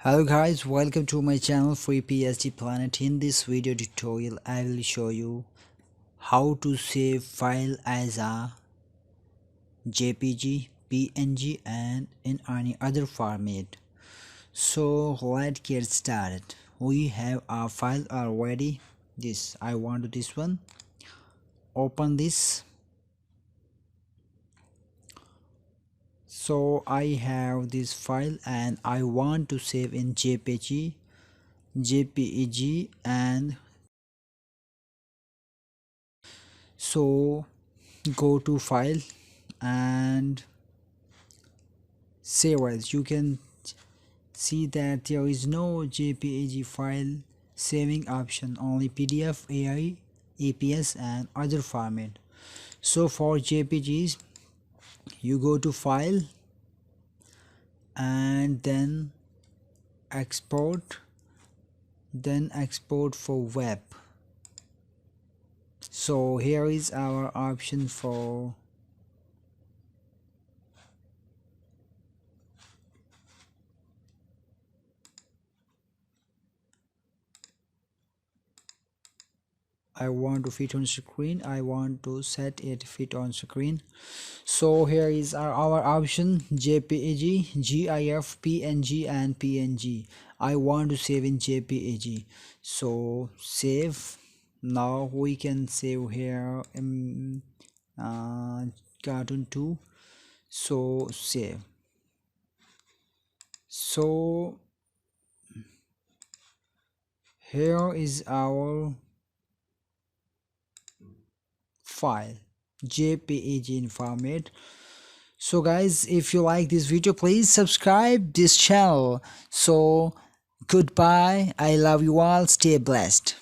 Hello guys, welcome to my channel Free PSD Planet. In this video tutorial I will show you how to save file as a JPG, PNG and in any other format. So let's get started. We have our file already. I want this one. Open this. So I have this file and I want to save in JPG, and so go to file and save as. You can see that there is no JPG file saving option, only PDF, AI, APS and other format. So for JPGs you go to file and then export, for web. So here is our option for I want to fit on screen. I want to set it fit on screen. So here is our option: JPG, GIF, PNG and PNG. I want to save in JPG, so save. Now we can save here in cartoon 2. So save. So here is our file, JPG in format. So guys, if you like this video, please subscribe this channel. So goodbye, I love you all, stay blessed.